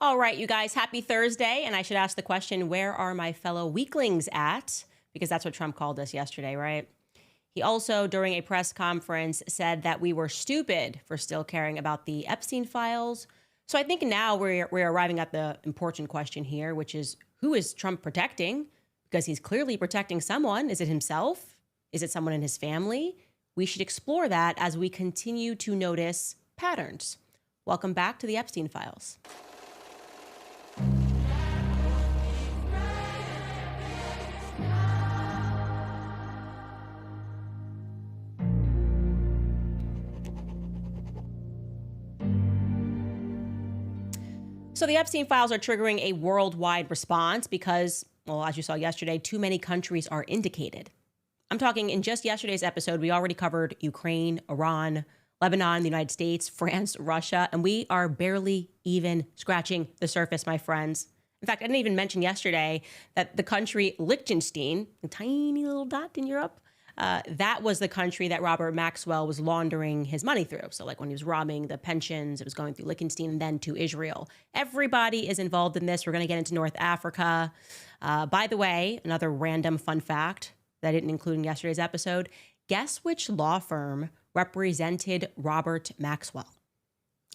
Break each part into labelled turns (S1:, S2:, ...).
S1: All right, you guys, happy Thursday. And I should ask the question, where are my fellow weaklings at? Because that's what Trump called us yesterday, right? He also, during a press conference, said that we were stupid for still caring about the Epstein files. So I think now we're arriving at the important question here, which is, who is Trump protecting? Because he's clearly protecting someone. Is it himself? Is it someone in his family? We should explore that as we continue to notice patterns. Welcome back to the Epstein files. So the Epstein files are triggering a worldwide response because, well, as you saw yesterday, too many countries are indicated. I'm talking in just yesterday's episode, we already covered Ukraine, Iran, Lebanon, the United States, France, Russia, and we are barely even scratching the surface, my friends. In fact, I didn't even mention yesterday that the country Liechtenstein, a tiny little dot in Europe, that was the country that Robert Maxwell was laundering his money through. So like when he was robbing the pensions, it was going through Liechtenstein and then to Israel. Everybody is involved in this. We're going to get into North Africa. By the way, another random fun fact that I didn't include in yesterday's episode. Guess which law firm represented Robert Maxwell?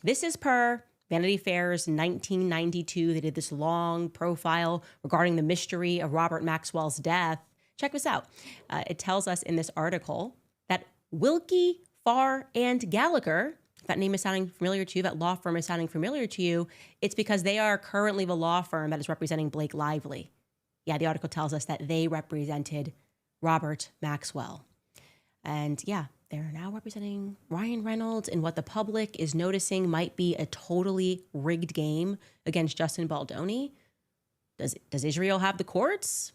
S1: This is per Vanity Fair's 1992. They did this long profile regarding the mystery of Robert Maxwell's death. Check this out. It tells us in this article that Wilkie, Farr, and Gallagher, if that name is sounding familiar to you, that law firm is sounding familiar to you, it's because they are currently the law firm that is representing Blake Lively. Yeah, the article tells us that they represented Robert Maxwell. And yeah, they're now representing Ryan Reynolds in what the public is noticing might be a totally rigged game against Justin Baldoni. Does Israel have the courts?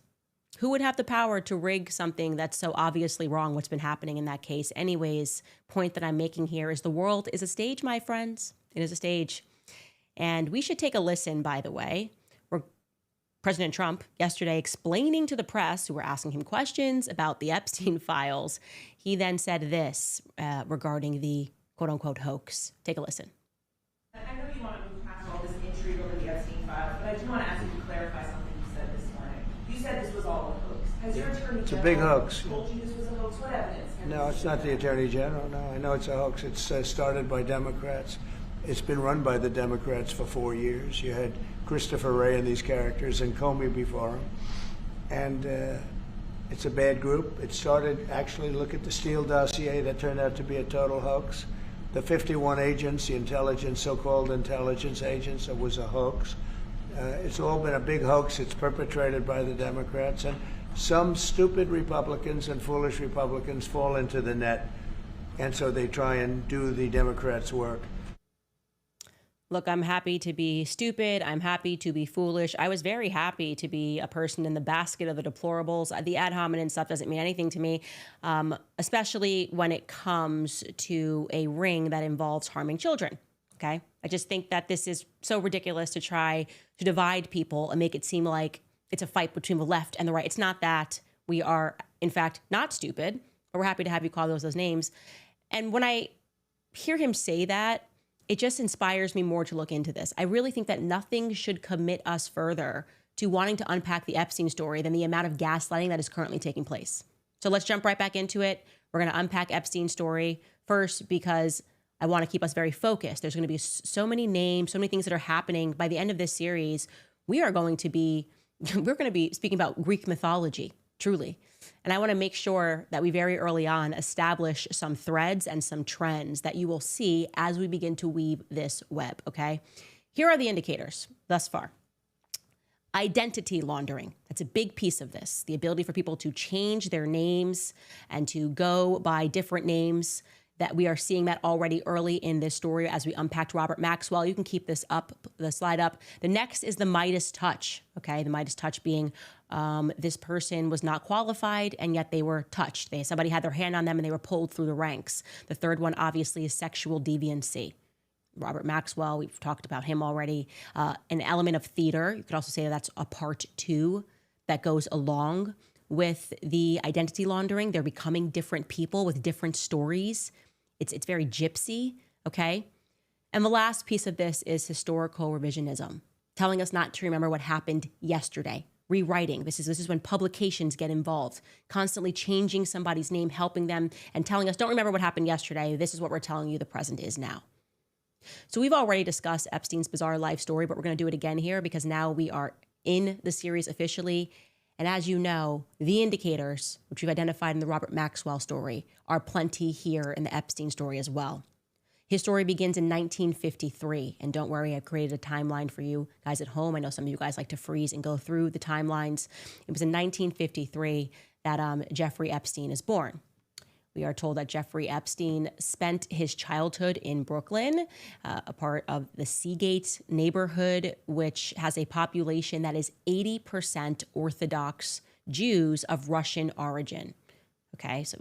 S1: Who would have the power to rig something that's so obviously wrong, what's been happening in that case? Anyways, point that I'm making here is the world is a stage, my friends. It is a stage. And we should take a listen, by the way. President Trump yesterday explaining to the press who were asking him questions about the Epstein files. He then said this regarding the quote-unquote hoax. Take a listen.
S2: I know you want to move past all this intrigue over the Epstein files, but I do want to ask you to clarify something you said this morning. You said this was all a hoax. Has your attorney
S3: It's a
S2: general
S3: big hoax.
S2: told you this was a hoax? What evidence?
S3: No, it's not the Attorney General. No, I know it's a hoax. It's started by Democrats. It's been run by the Democrats for 4 years. You had Christopher Wray and these characters and Comey before him. And it's a bad group. It started, actually, look at the Steele dossier. That turned out to be a total hoax. The 51 agents, the intelligence, so-called intelligence agents, it was a hoax. It's all been a big hoax. It's perpetrated by the Democrats. And some stupid Republicans and foolish Republicans fall into the net. And so they try and do the Democrats' work.
S1: Look, I'm happy to be stupid. I'm happy to be foolish. I was very happy to be a person in the basket of the deplorables. The ad hominem stuff doesn't mean anything to me, especially when it comes to a ring that involves harming children. Okay? I just think that this is so ridiculous to try to divide people and make it seem like it's a fight between the left and the right. It's not that. We are, in fact, not stupid, but we're happy to have you call those names. And when I hear him say that, it just inspires me more to look into this. I really think that nothing should commit us further to wanting to unpack the Epstein story than the amount of gaslighting that is currently taking place. So let's jump right back into it. We're going to unpack Epstein's story first because I want to keep us very focused. There's going to be so many names, so many things that are happening. By the end of this series, we're going to be speaking about Greek mythology, truly. And I want to make sure that we very early on establish some threads and some trends that you will see as we begin to weave this web, okay? Here are the indicators thus far. Identity laundering. That's a big piece of this. The ability for people to change their names and to go by different names, that we are seeing that already early in this story as we unpacked Robert Maxwell. You can keep this up, the slide up. The next is the Midas touch, okay? The Midas touch being this person was not qualified and yet they were touched. Somebody had their hand on them and they were pulled through the ranks. The third one, obviously, is sexual deviancy. Robert Maxwell, we've talked about him already. An element of theater. You could also say that's a part two that goes along with the identity laundering. They're becoming different people with different stories. It's very gypsy, okay? And the last piece of this is historical revisionism. telling us not to remember what happened yesterday, rewriting. This is when publications get involved, constantly changing somebody's name, helping them, and telling us, don't remember what happened yesterday. This is what we're telling you the present is now. So we've already discussed Epstein's bizarre life story, but we're going to do it again here because now we are in the series officially. And as you know, the indicators, which we've identified in the Robert Maxwell story, are plenty here in the Epstein story as well. His story begins in 1953. And don't worry, I've created a timeline for you guys at home. I know some of you guys like to freeze and go through the timelines. It was in 1953 that Jeffrey Epstein is born. We are told that Jeffrey Epstein spent his childhood in Brooklyn, a part of the Seagate neighborhood, which has a population that is 80% Orthodox Jews of Russian origin. Okay, so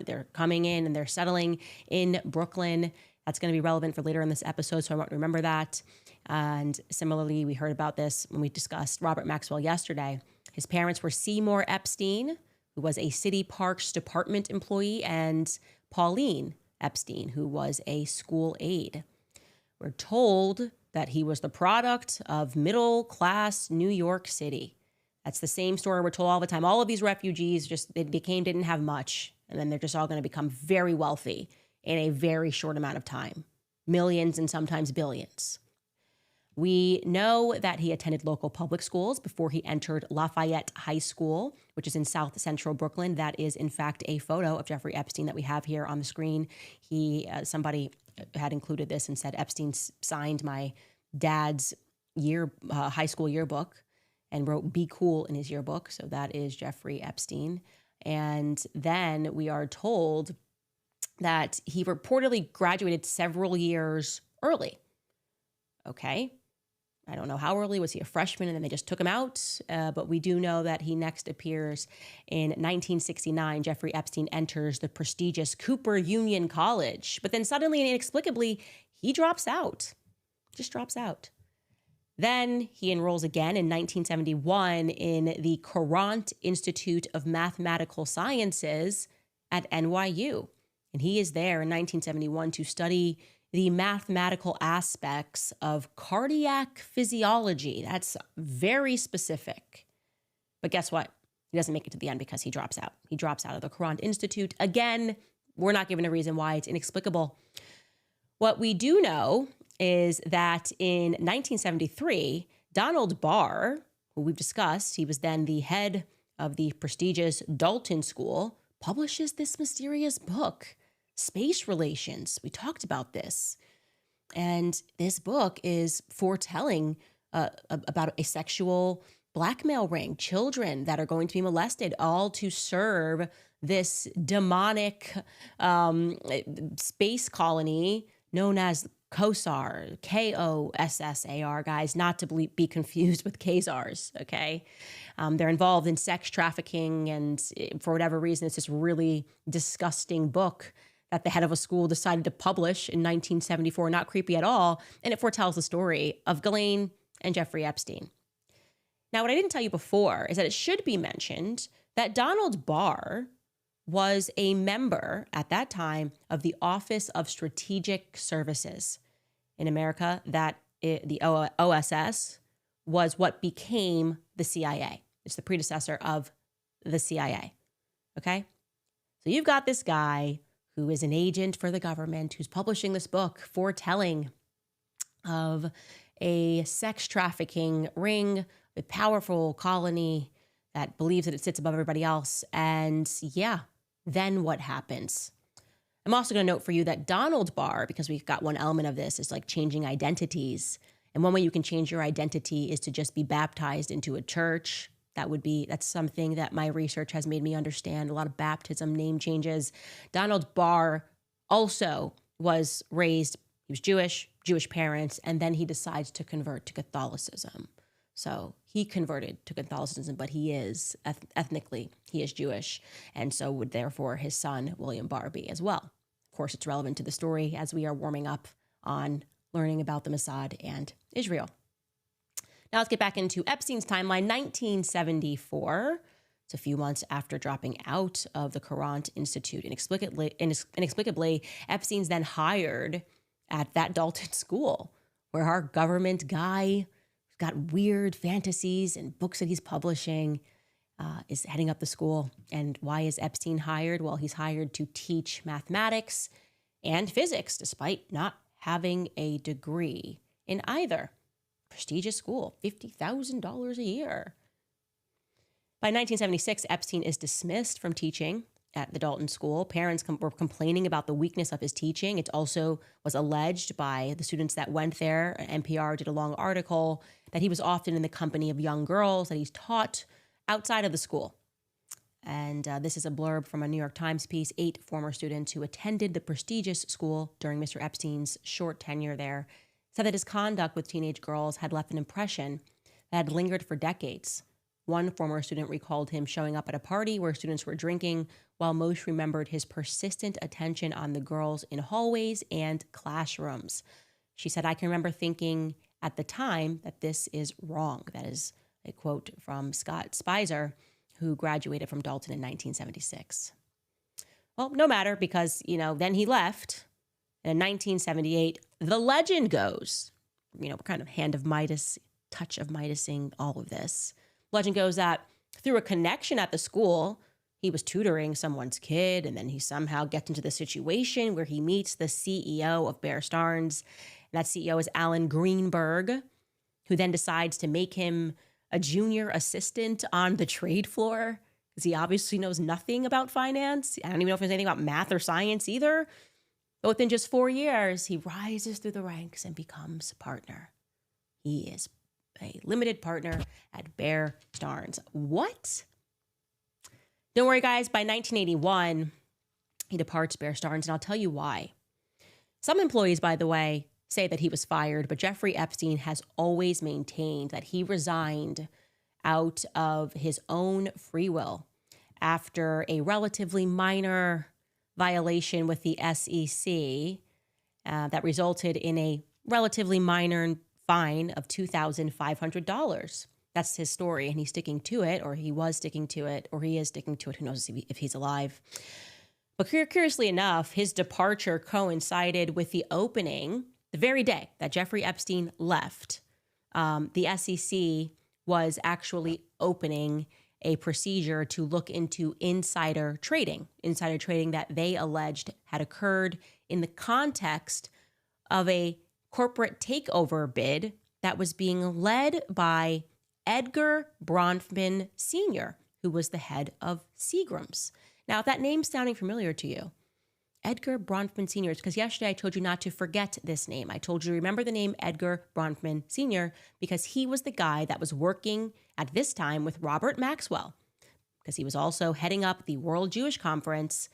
S1: they're coming in and they're settling in Brooklyn. That's going to be relevant for later in this episode, so I want to remember that. And similarly, we heard about this when we discussed Robert Maxwell yesterday. His parents were Seymour Epstein, who was a city parks department employee, and Pauline Epstein, who was a school aide. We're told that he was the product of middle-class New York City. That's the same story we're told all the time. All of these refugees didn't have much, and then they're just all going to become very wealthy in a very short amount of time. Millions and sometimes billions. We know that he attended local public schools before he entered Lafayette High School, which is in South Central Brooklyn. That is, in fact, a photo of Jeffrey Epstein that we have here on the screen. Somebody had included this and said, Epstein signed my dad's high school yearbook and wrote "Be Cool" in his yearbook. So that is Jeffrey Epstein. And then we are told that he reportedly graduated several years early. Okay. I don't know how early. Was he a freshman and then they just took him out? But we do know that he next appears in 1969. Jeffrey Epstein enters the prestigious Cooper Union College. But then suddenly and inexplicably, he drops out. Just drops out. Then he enrolls again in 1971 in the Courant Institute of Mathematical Sciences at NYU. And he is there in 1971 to study the mathematical aspects of cardiac physiology. That's very specific. But guess what? He doesn't make it to the end because he drops out. He drops out of the Courant Institute. Again, we're not given a reason why. It's inexplicable. What we do know is that in 1973, Donald Barr, who we've discussed, he was then the head of the prestigious Dalton School, publishes this mysterious book, Space Relations. We talked about this. And this book is foretelling about a sexual blackmail ring, children that are going to be molested, all to serve this demonic space colony known as KOSSAR, K-O-S-S-A-R, guys, not to be confused with Khazars, okay? They're involved in sex trafficking, and for whatever reason, it's this really disgusting book that the head of a school decided to publish in 1974, not creepy at all, and it foretells the story of Ghislaine and Jeffrey Epstein. Now, what I didn't tell you before is that it should be mentioned that Donald Barr was a member at that time of the Office of Strategic Services in America, the OSS was what became the CIA. It's the predecessor of the CIA, okay? So you've got this guy who is an agent for the government, who's publishing this book foretelling of a sex trafficking ring, a powerful colony that believes that it sits above everybody else. And yeah, then what happens? I'm also going to note for you that Donald Barr, because we've got one element of this, is like changing identities. And one way you can change your identity is to just be baptized into a church. That's something that my research has made me understand. A lot of baptism, name changes. Donald Barr also was raised, he was Jewish parents, and then he decides to convert to Catholicism. So he converted to Catholicism, but he is ethnically, he is Jewish. And so would therefore his son, William Barr, be as well. Of course, it's relevant to the story as we are warming up on learning about the Mossad and Israel. Now let's get back into Epstein's timeline. 1974, it's a few months after dropping out of the Courant Institute. Inexplicably, Epstein's then hired at that Dalton school where our government guy got weird fantasies and books that he's publishing, is heading up the school. And why is Epstein hired? Well, he's hired to teach mathematics and physics, despite not having a degree in either. Prestigious school, $50,000 a year. By 1976, Epstein is dismissed from teaching at the Dalton School. Parents were complaining about the weakness of his teaching. It also was alleged by the students that went there. NPR did a long article that he was often in the company of young girls, that he's taught outside of the school. And this is a blurb from a New York Times piece. 8 former students who attended the prestigious school during Mr. Epstein's short tenure there said that his conduct with teenage girls had left an impression that had lingered for decades. One former student recalled him showing up at a party where students were drinking, while most remembered his persistent attention on the girls in hallways and classrooms. She said, "I can remember thinking at the time that this is wrong." That is a quote from Scott Spicer, who graduated from Dalton in 1976. Well, no matter, because, then he left. And in 1978, the legend goes, kind of hand of Midas, touch of Midasing, all of this. Legend goes that through a connection at the school, he was tutoring someone's kid, and then he somehow gets into the situation where he meets the CEO of Bear Stearns. And that CEO is Alan Greenberg, who then decides to make him a junior assistant on the trade floor, because he obviously knows nothing about finance. I don't even know if there's anything about math or science either. But within just 4 years, he rises through the ranks and becomes a partner. He is a limited partner at Bear Stearns. What? Don't worry, guys. By 1981, he departs Bear Stearns, and I'll tell you why. Some employees, by the way, say that he was fired, but Jeffrey Epstein has always maintained that he resigned out of his own free will after a relatively minor violation with the SEC that resulted in a relatively minor fine of $2,500. That's his story, and he's sticking to it, or he was sticking to it, or he is sticking to it. Who knows if he's alive? But curiously enough, his departure coincided with the opening, the very day that Jeffrey Epstein left. The SEC was actually opening a procedure to look into insider trading that they alleged had occurred in the context of a corporate takeover bid that was being led by Edgar Bronfman Sr., who was the head of Seagram's. Now, if that name's sounding familiar to you, Edgar Bronfman Sr., because yesterday I told you not to forget this name. I told you to remember the name Edgar Bronfman Sr. because he was the guy that was working at this time with Robert Maxwell, because he was also heading up the World Jewish Conference,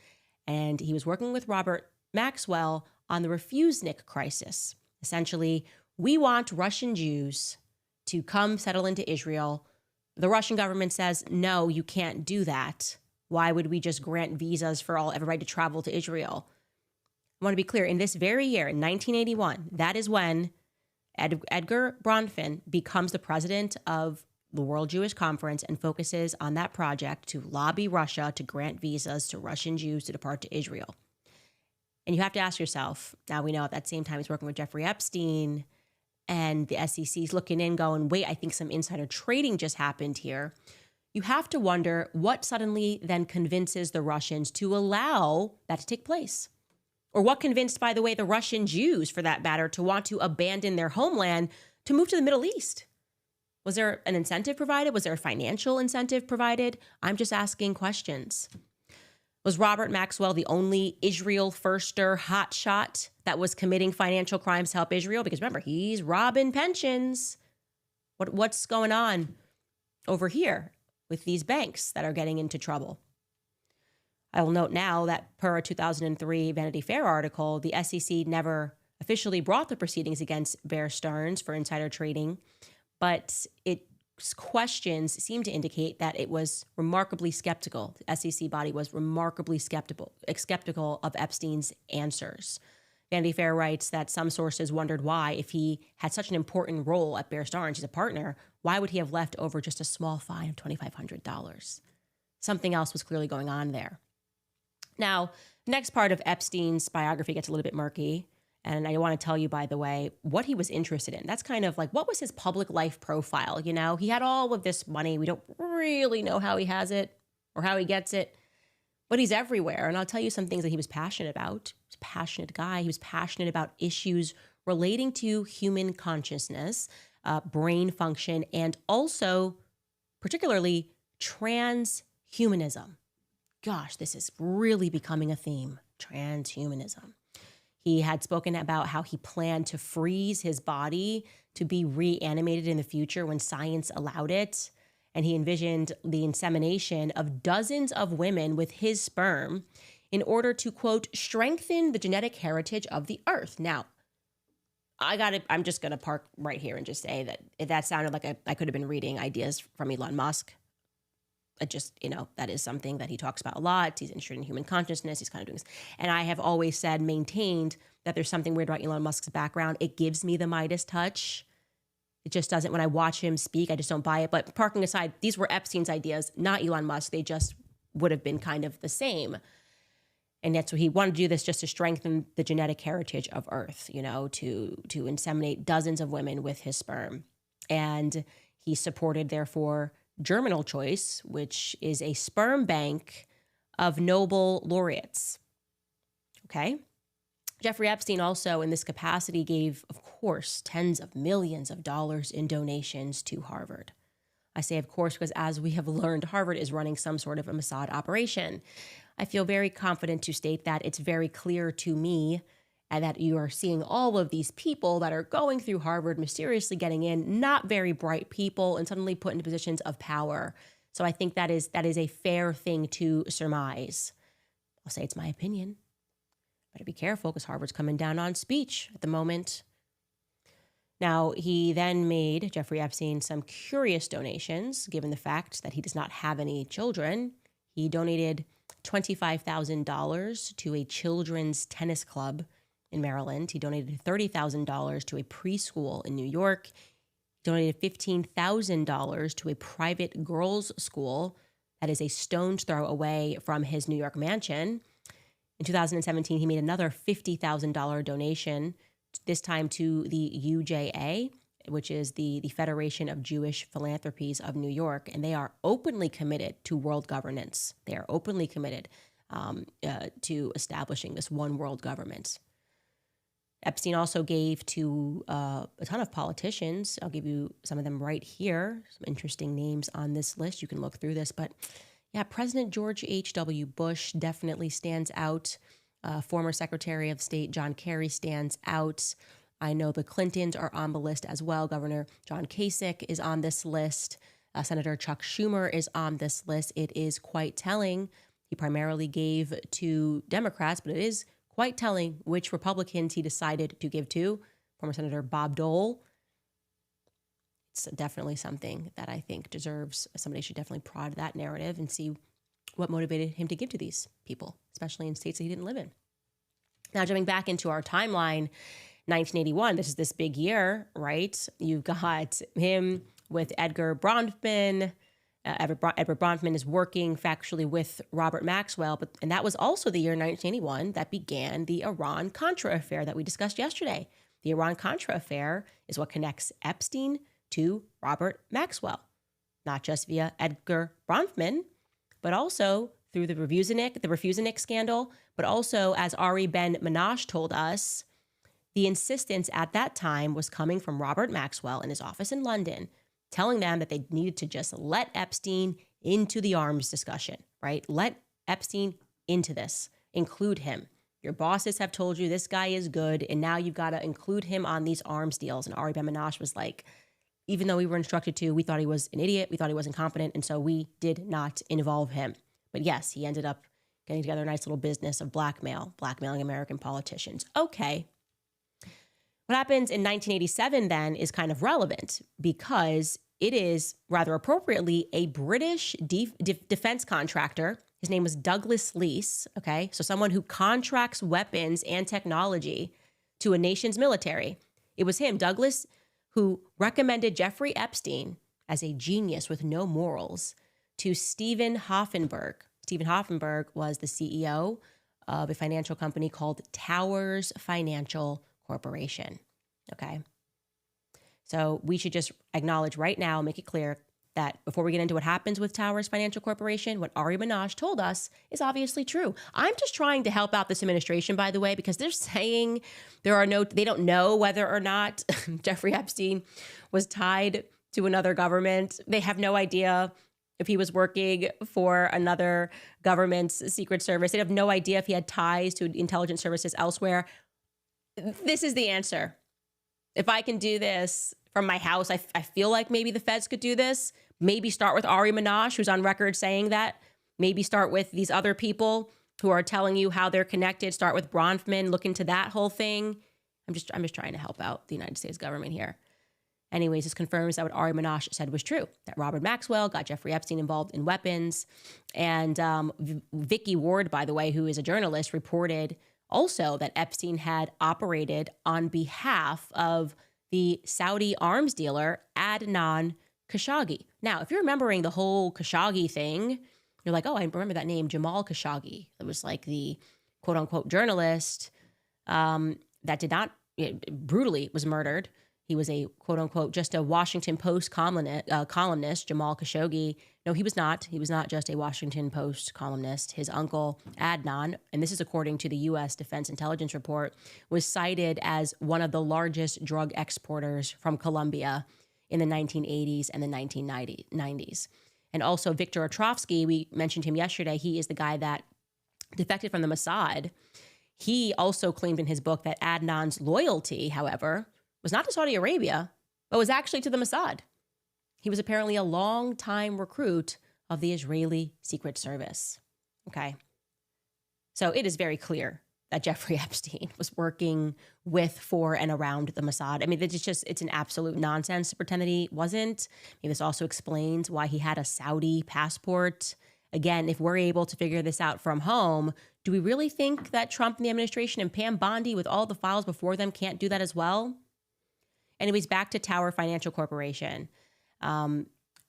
S1: and he was working with Robert Maxwell on the Refusnik crisis. Essentially, we want Russian Jews to come settle into Israel. The Russian government says, no, you can't do that. Why would we just grant visas for everybody to travel to Israel? I want to be clear. In this very year, in 1981, that is when Edgar Bronfman becomes the president of the World Jewish Conference and focuses on that project to lobby Russia to grant visas to Russian Jews to depart to Israel. And you have to ask yourself, now we know at that same time he's working with Jeffrey Epstein, and the SEC's looking in going, wait, I think some insider trading just happened here. You have to wonder what suddenly then convinces the Russians to allow that to take place. Or what convinced, by the way, the Russian Jews, for that matter, to want to abandon their homeland to move to the Middle East. Was there an incentive provided? Was there a financial incentive provided? I'm just asking questions. Was Robert Maxwell the only Israel firster hotshot that was committing financial crimes to help Israel? Because remember, he's robbing pensions. What's going on over here with these banks that are getting into trouble? I will note now that per a 2003 Vanity Fair article, the SEC never officially brought the proceedings against Bear Stearns for insider trading, but its questions seem to indicate that it was remarkably skeptical. The SEC body was remarkably skeptical of Epstein's answers. Vanity Fair writes that some sources wondered why, if he had such an important role at Bear Stearns, he's a partner, why would he have left over just a small fine of $2,500? Something else was clearly going on there. Now, next part of Epstein's biography gets a little bit murky, And I want to tell you, by the way, what he was interested in. That's kind of like, what was his public life profile? You know, he had all of this money. We don't really know how he has it or how he gets it, but he's everywhere. And I'll tell you some things that he was passionate about. He's a passionate guy. He was passionate about issues relating to human consciousness, brain function, and also particularly transhumanism. Gosh, this is really becoming a theme, transhumanism. He had spoken about how he planned to freeze his body to be reanimated in the future when science allowed it. And he envisioned the insemination of dozens of women with his sperm in order to, quote, strengthen the genetic heritage of the earth. Now, I'm just going to park right here and just say that if that sounded like I could have been reading ideas from Elon Musk. That is something that he talks about a lot. He's interested in human consciousness. He's kind of doing this. And I have always maintained that there's something weird about Elon Musk's background. It gives me the Midas touch. It just doesn't. When I watch him speak, I just don't buy it. But parking aside, these were Epstein's ideas, not Elon Musk. They just would have been kind of the same. And that's what he wanted to do, this just to strengthen the genetic heritage of Earth, to inseminate dozens of women with his sperm. And he supported, therefore, germinal choice, which is a sperm bank of Nobel laureates. Okay? Jeffrey Epstein also, in this capacity, gave, of course, tens of millions of dollars in donations to Harvard. I say, of course, because as we have learned, Harvard is running some sort of a Mossad operation. I feel very confident to state that it's very clear to me and that you are seeing all of these people that are going through Harvard, mysteriously getting in, not very bright people, and suddenly put into positions of power. So I think that is a fair thing to surmise. I'll say it's my opinion. Better be careful because Harvard's coming down on speech at the moment. Now, he then made, Jeffrey Epstein, some curious donations, given the fact that he does not have any children. He donated $25,000 to a children's tennis club in Maryland. He donated $30,000 to a preschool in New York. He donated $15,000 to a private girls' school that is a stone's throw away from his New York mansion. In 2017, he made another $50,000 donation, this time to the UJA, which is the Federation of Jewish Philanthropies of New York, and they are openly committed to world governance. They are openly committed to establishing this one world government. Epstein also gave to a ton of politicians. I'll give you some of them right here. Some interesting names on this list. You can look through this. But yeah, President George H.W. Bush definitely stands out. Former Secretary of State John Kerry stands out. I know the Clintons are on the list as well. Governor John Kasich is on this list. Senator Chuck Schumer is on this list. It is quite telling. He primarily gave to Democrats, but it is quite telling which Republicans he decided to give to. Former Senator Bob Dole. It's definitely something that I think deserves, somebody should definitely prod that narrative and see what motivated him to give to these people, especially in states that he didn't live in. Now, jumping back into our timeline, 1981, this is this big year, right? You've got him with Edgar Bronfman. Edward Bronfman is working factually with Robert Maxwell, and that was also the year 1981 that began the Iran-Contra affair that we discussed yesterday. The Iran-Contra affair is what connects Epstein to Robert Maxwell, not just via Edgar Bronfman, but also through the Refusenik scandal, but also, as Ari Ben-Menashe told us, the insistence at that time was coming from Robert Maxwell in his office in London, telling them that they needed to just let Epstein into the arms discussion, right? Let Epstein into this, include him. Your bosses have told you this guy is good, and now you've got to include him on these arms deals. And Ari Ben-Menashe was like, even though we were instructed to, we thought he was an idiot, we thought he was incompetent, and so we did not involve him. But yes, he ended up getting together a nice little business of blackmailing American politicians. Okay. What happens in 1987 then is kind of relevant because it is, rather appropriately, a British defense contractor. His name was Douglas Leese, okay? So someone who contracts weapons and technology to a nation's military. It was him, Douglas, who recommended Jeffrey Epstein as a genius with no morals to Stephen Hoffenberg. Stephen Hoffenberg was the CEO of a financial company called Towers Financial Corporation. Okay. So we should just acknowledge right now, make it clear that before we get into what happens with Towers Financial Corporation, what Ari Minaj told us is obviously true. I'm just trying to help out this administration, by the way, because they're saying they don't know whether or not Jeffrey Epstein was tied to another government. They have no idea if he was working for another government's secret service. They have no idea if he had ties to intelligence services elsewhere. This is the answer. If I can do this from my house, I feel like maybe the feds could do this. Maybe start with Ari Minaj, who's on record saying that. Maybe start with these other people who are telling you how they're connected. Start with Bronfman, look into that whole thing. I'm just trying to help out the United States government here. Anyways, this confirms that what Ari Minaj said was true, that Robert Maxwell got Jeffrey Epstein involved in weapons. And Vicky Ward, by the way, who is a journalist, reported also that Epstein had operated on behalf of the Saudi arms dealer Adnan Khashoggi. Now, if you're remembering the whole Khashoggi thing, you're like, oh, I remember that name, Jamal Khashoggi. It was like the quote unquote journalist that did not, brutally was murdered. He was a quote unquote, just a Washington Post columnist, Jamal Khashoggi. No, he was not. He was not just a Washington Post columnist. His uncle, Adnan, and this is according to the U.S. Defense Intelligence Report, was cited as one of the largest drug exporters from Colombia in the 1980s and the 1990s. And also Viktor Ostrovsky, we mentioned him yesterday. He is the guy that defected from the Mossad. He also claimed in his book that Adnan's loyalty, however, was not to Saudi Arabia, but was actually to the Mossad. He was apparently a long-time recruit of the Israeli Secret Service. Okay. So it is very clear that Jeffrey Epstein was working with, for, and around the Mossad. I mean, it's an absolute nonsense to pretend that he wasn't. Maybe this also explains why he had a Saudi passport. Again, if we're able to figure this out from home, do we really think that Trump and the administration and Pam Bondi with all the files before them can't do that as well? Anyways, back to Tower Financial Corporation.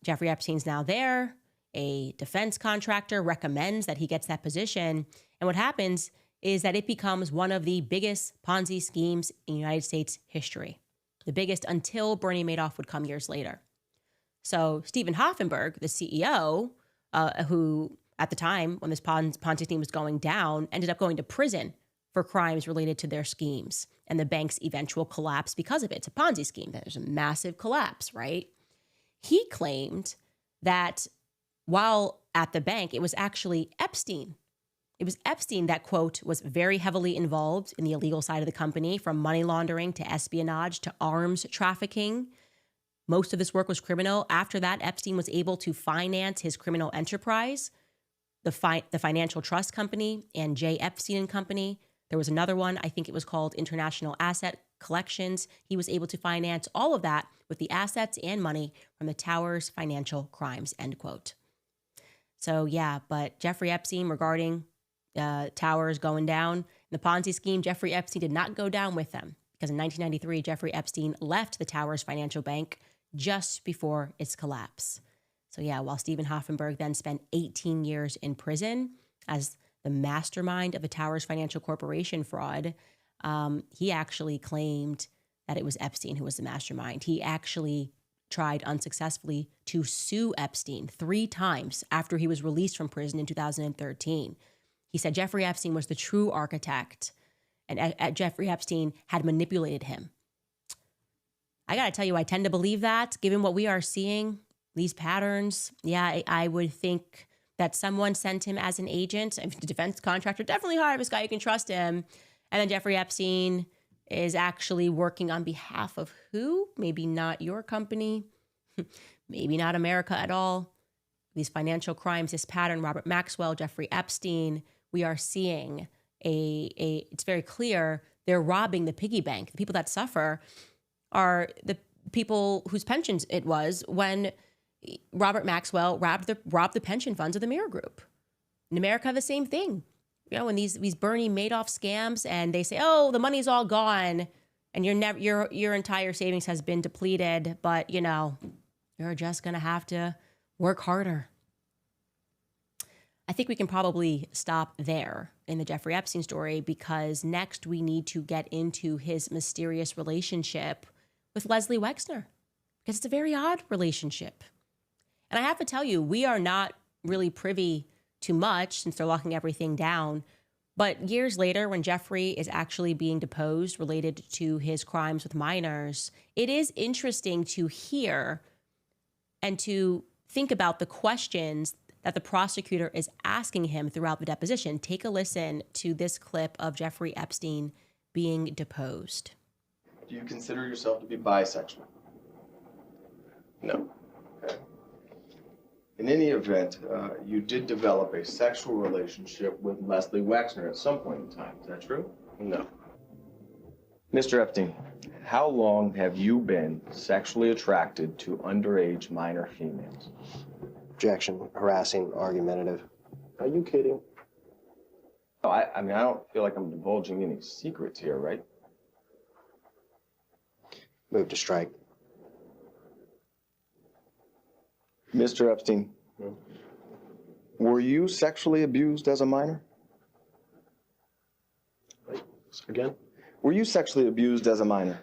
S1: Jeffrey Epstein's now there. A defense contractor recommends that he gets that position. And what happens is that it becomes one of the biggest Ponzi schemes in United States history. The biggest until Bernie Madoff would come years later. So Stephen Hoffenberg, the CEO, who at the time when this Ponzi scheme was going down, ended up going to prison for crimes related to their schemes and the bank's eventual collapse because of it. It's a Ponzi scheme. There's a massive collapse, right? He claimed that while at the bank, it was actually Epstein. It was Epstein that, quote, was very heavily involved in the illegal side of the company, from money laundering to espionage to arms trafficking. Most of this work was criminal. After that, Epstein was able to finance his criminal enterprise, the financial trust company, and J. Epstein and Company. There was another one, I think it was called International Asset Collections. He was able to finance all of that with the assets and money from the Towers financial crimes, end quote. So yeah, but Jeffrey Epstein, regarding Towers going down, the Ponzi scheme, Jeffrey Epstein did not go down with them, because in 1993, Jeffrey Epstein left the Towers Financial Bank just before its collapse. So yeah, while Stephen Hoffenberg then spent 18 years in prison as the mastermind of the Towers Financial Corporation fraud, he actually claimed that it was Epstein who was the mastermind. He actually tried unsuccessfully to sue Epstein 3 times after he was released from prison in 2013. He said Jeffrey Epstein was the true architect, and Jeffrey Epstein had manipulated him. I got to tell you, I tend to believe that, given what we are seeing, these patterns. Yeah, I would think that someone sent him as an agent. I mean, the defense contractor definitely hired this guy, you can trust him. And then Jeffrey Epstein is actually working on behalf of who? Maybe not your company, maybe not America at all. These financial crimes, this pattern, Robert Maxwell, Jeffrey Epstein, we are seeing it's very clear they're robbing the piggy bank. The people that suffer are the people whose pensions it was when Robert Maxwell robbed the pension funds of the Mirror Group. In America, the same thing. You know, when these Bernie Madoff scams, and they say, "Oh, the money's all gone, and your entire savings has been depleted, but you're just gonna have to work harder." I think we can probably stop there in the Jeffrey Epstein story, because next we need to get into his mysterious relationship with Leslie Wexner, because it's a very odd relationship. And I have to tell you, we are not really privy to much since they're locking everything down. But years later, when Jeffrey is actually being deposed related to his crimes with minors, it is interesting to hear and to think about the questions that the prosecutor is asking him throughout the deposition. Take a listen to this clip of Jeffrey Epstein being deposed.
S4: Do you consider yourself to be bisexual? No. Okay. In any event, you did develop a sexual relationship with Leslie Wexner at some point in time. Is that true? No. Mr. Epstein, how long have you been sexually attracted to underage minor females?
S5: Objection, harassing, argumentative.
S4: Are you kidding? No, I mean, I don't feel like I'm divulging any secrets here, right?
S5: Move to strike.
S4: Mr. Epstein, were you sexually abused as a minor?
S6: Wait, again?
S4: Were you sexually abused as a minor?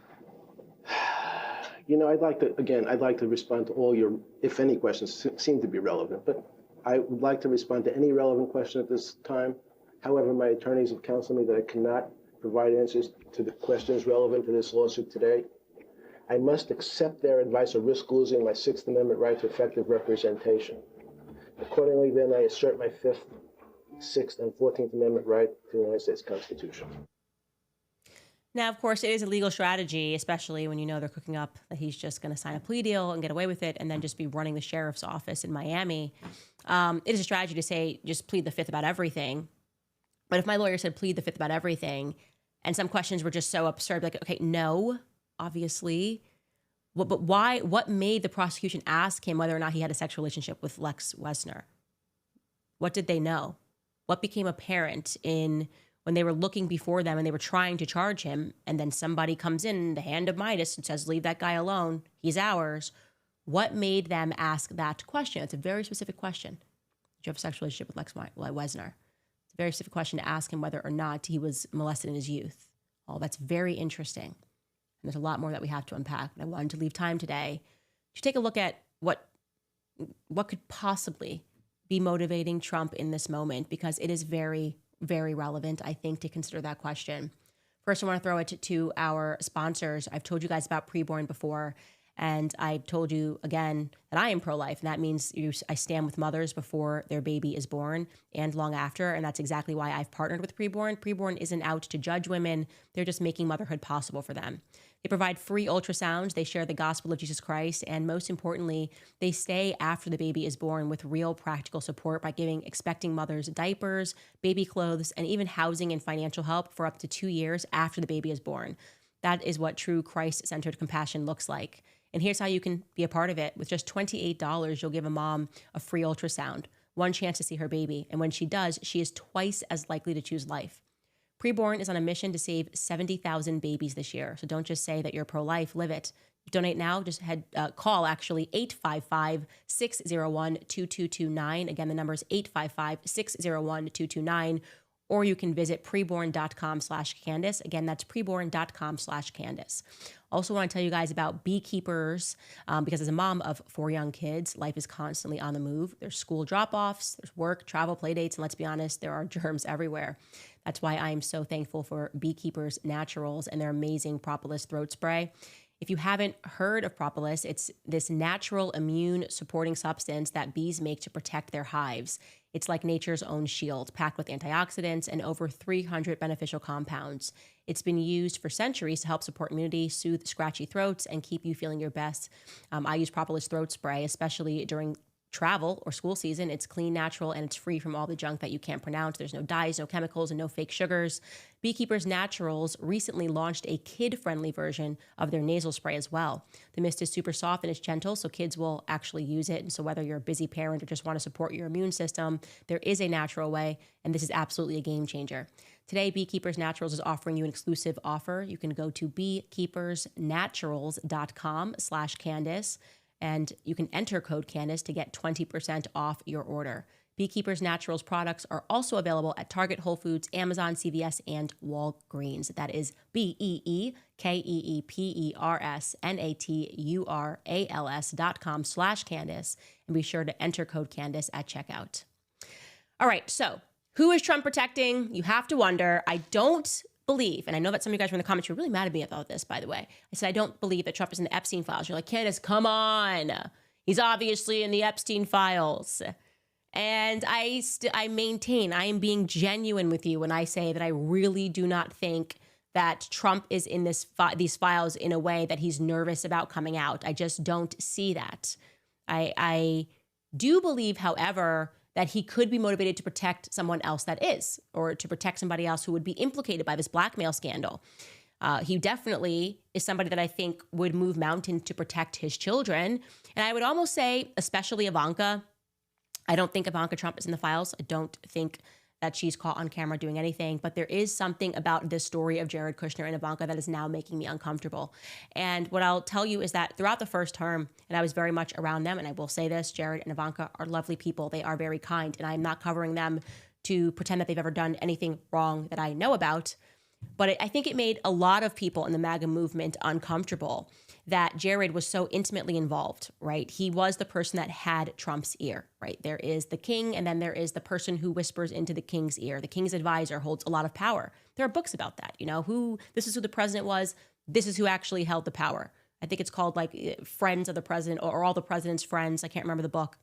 S6: You know, I'd like to respond to all your, if any, questions seem to be relevant, but I would like to respond to any relevant question at this time. However, my attorneys have counseled me that I cannot provide answers to the questions relevant to this lawsuit today. I must accept their advice or risk losing my Sixth Amendment right to effective representation. Accordingly, then, I assert my Fifth, Sixth, and 14th Amendment right to the United States Constitution.
S1: Now, of course, it is a legal strategy, especially when you know they're cooking up that he's just going to sign a plea deal and get away with it and then just be running the sheriff's office in Miami. It is a strategy to say, just plead the Fifth about everything. But if my lawyer said plead the Fifth about everything and some questions were just so absurd, like, okay, no, obviously. But why? What made the prosecution ask him whether or not he had a sexual relationship with Lex Wexner? What did they know? What became apparent when they were looking before them and they were trying to charge him, and then somebody comes in the hand of Midas and says, leave that guy alone, he's ours. What made them ask that question? It's a very specific question. Did you have a sexual relationship with Lex Wexner? It's a very specific question to ask him whether or not he was molested in his youth. Oh, that's very interesting. And there's a lot more that we have to unpack, but I wanted to leave time today to take a look at what could possibly be motivating Trump in this moment, because it is very, very relevant, I think, to consider that question. First, I want to throw it to our sponsors. I've told you guys about preborn before, and I told you again that I am pro-life, and that means I stand with mothers before their baby is born and long after, and that's exactly why I've partnered with Preborn. Preborn isn't out to judge women. They're just making motherhood possible for them. They provide free ultrasounds, they share the gospel of Jesus Christ, and most importantly, they stay after the baby is born with real practical support by giving expecting mothers diapers, baby clothes, and even housing and financial help for up to 2 years after the baby is born. That is what true Christ-centered compassion looks like. And here's how you can be a part of it. With just $28, you'll give a mom a free ultrasound, one chance to see her baby. And when she does, she is twice as likely to choose life. Preborn is on a mission to save 70,000 babies this year. So don't just say that you're pro-life, live it. Donate now. Just call 855-601-2229. Again, the number is 855-601-2229. Or you can visit preborn.com/Candace. Again, that's preborn.com/Candace. Also want to tell you guys about beekeepers, because as a mom of 4 young kids, life is constantly on the move. There's school drop-offs, there's work, travel, play dates, and let's be honest, there are germs everywhere. That's why I am so thankful for Beekeepers Naturals and their amazing propolis throat spray. If you haven't heard of propolis, it's this natural immune supporting substance that bees make to protect their hives. It's like nature's own shield, packed with antioxidants and over 300 beneficial compounds. It's been used for centuries to help support immunity, soothe scratchy throats, and keep you feeling your best. I use propolis throat spray, especially during travel or school season. It's clean, natural, and it's free from all the junk that you can't pronounce. There's no dyes, no chemicals, and no fake sugars. Beekeepers Naturals recently launched a kid-friendly version of their nasal spray as well. The mist is super soft and it's gentle, so kids will actually use it. And so whether you're a busy parent or just want to support your immune system, there is a natural way, and this is absolutely a game changer. Today, Beekeepers Naturals is offering you an exclusive offer. You can go to beekeepersnaturals.com/Candace, and you can enter code Candace to get 20% off your order. Beekeepers Naturals products are also available at Target, Whole Foods, Amazon, CVS, and Walgreens. That is BeeKeepersNaturals.com/Candace. And be sure to enter code Candace at checkout. All right, so who is Trump protecting? You have to wonder. I don't believe, and I know that some of you guys were in the comments, you're really mad at me about this, by the way. I said, I don't believe that Trump is in the Epstein files. You're like, Candace, come on. He's obviously in the Epstein files. And I maintain, I am being genuine with you when I say that I really do not think that Trump is in these files in a way that he's nervous about coming out. I just don't see that. I do believe, however, that he could be motivated to protect someone else that is, or to protect somebody else who would be implicated by this blackmail scandal. He definitely is somebody that I think would move mountains to protect his children. And I would almost say, especially Ivanka. I don't think Ivanka Trump is in the files. I don't think that she's caught on camera doing anything. But there is something about this story of Jared Kushner and Ivanka that is now making me uncomfortable. And what I'll tell you is that throughout the first term, and I was very much around them, and I will say this, Jared and Ivanka are lovely people. They are very kind, and I'm not covering them to pretend that they've ever done anything wrong that I know about. But I think it made a lot of people in the MAGA movement uncomfortable that Jared was so intimately involved, right? He was the person that had Trump's ear, right? There is the king, and then there is the person who whispers into the king's ear. The king's advisor holds a lot of power. There are books about that, this is who the president was. This is who actually held the power. I think it's called like Friends of the President or All the President's Friends. I can't remember the book.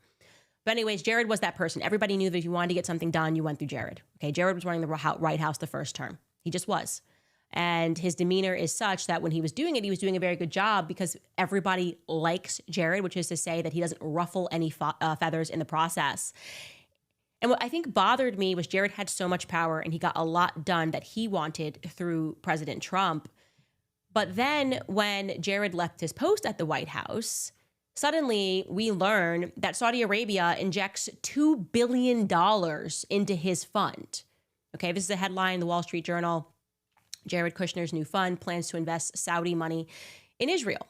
S1: But anyways, Jared was that person. Everybody knew that if you wanted to get something done, you went through Jared. Okay, Jared was running the White House the first term. He just was. And his demeanor is such that when he was doing it, he was doing a very good job because everybody likes Jared, which is to say that he doesn't ruffle any feathers in the process. And what I think bothered me was Jared had so much power and he got a lot done that he wanted through President Trump. But then when Jared left his post at the White House, suddenly we learn that Saudi Arabia injects $2 billion into his fund. Okay, this is a headline in the Wall Street Journal. Jared Kushner's new fund plans to invest Saudi money in Israel.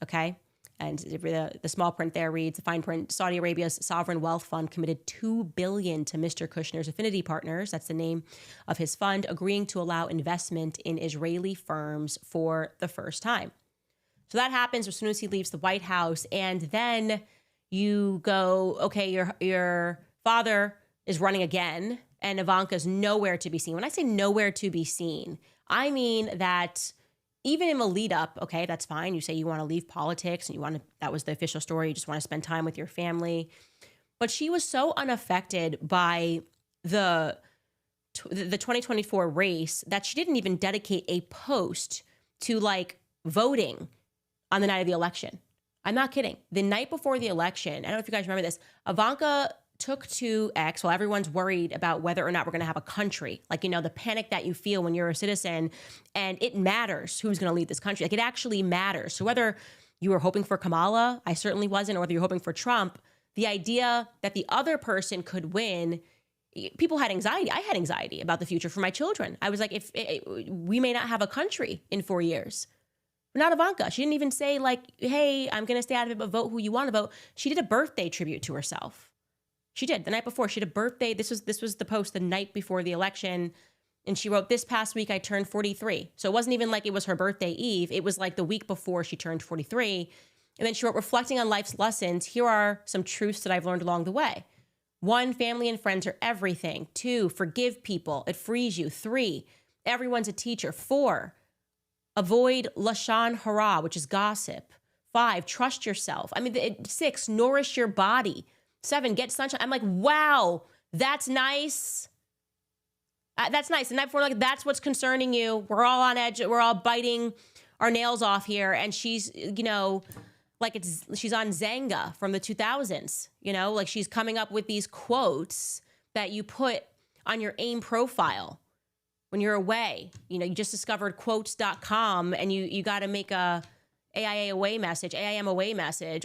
S1: Okay. And the small print there reads, the fine print, Saudi Arabia's sovereign wealth fund committed $2 billion to Mr. Kushner's affinity partners. That's the name of his fund, agreeing to allow investment in Israeli firms for the first time. So that happens as soon as he leaves the White House. And then you go, okay, your father is running again and Ivanka's nowhere to be seen. When I say nowhere to be seen, I mean that even in the lead up, okay, that's fine. You say you want to leave politics and that was the official story. You just want to spend time with your family. But she was so unaffected by the 2024 race that she didn't even dedicate a post to like voting on the night of the election. I'm not kidding. The night before the election, I don't know if you guys remember this, Ivanka took to X while everyone's worried about whether or not we're going to have a country. Like, the panic that you feel when you're a citizen, and it matters who's going to lead this country. Like, it actually matters. So whether you were hoping for Kamala, I certainly wasn't, or whether you're hoping for Trump, the idea that the other person could win, people had anxiety. I had anxiety about the future for my children. I was like, we may not have a country in 4 years. But not Ivanka. She didn't even say like, hey, I'm going to stay out of it, but vote who you want to vote. She did a birthday tribute to herself. She did. The night before, she did a birthday. This was the post the night before the election. And she wrote, this past week, I turned 43. So it wasn't even like it was her birthday eve. It was like the week before she turned 43. And then she wrote, reflecting on life's lessons, here are some truths that I've learned along the way. 1, family and friends are everything. 2, forgive people. It frees you. 3, everyone's a teacher. 4, avoid lashon hara, which is gossip. 5, trust yourself. 6, nourish your body. 7, get sunshine. I'm like, wow, that's nice. That's nice. The night before, like, that's what's concerning you. We're all on edge. We're all biting our nails off here. And she's, like she's on Zanga from the 2000s, like she's coming up with these quotes that you put on your AIM profile when you're away. You just discovered quotes.com and you got to make a AIM away message,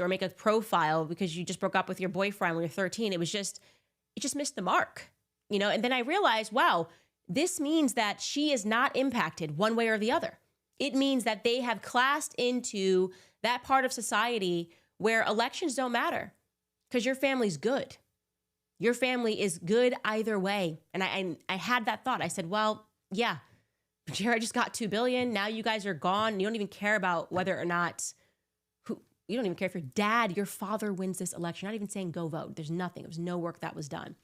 S1: or make a profile because you just broke up with your boyfriend when you're 13. It just missed the mark, And then I realized, wow, this means that she is not impacted one way or the other. It means that they have classed into that part of society where elections don't matter because your family's good. Your family is good either way. And I had that thought. I said, well, yeah, Jared just got $2 billion. Now you guys are gone. You don't even care about whether or not you don't even care if your dad, your father wins this election. You're not even saying go vote. There's nothing. There was no work that was done.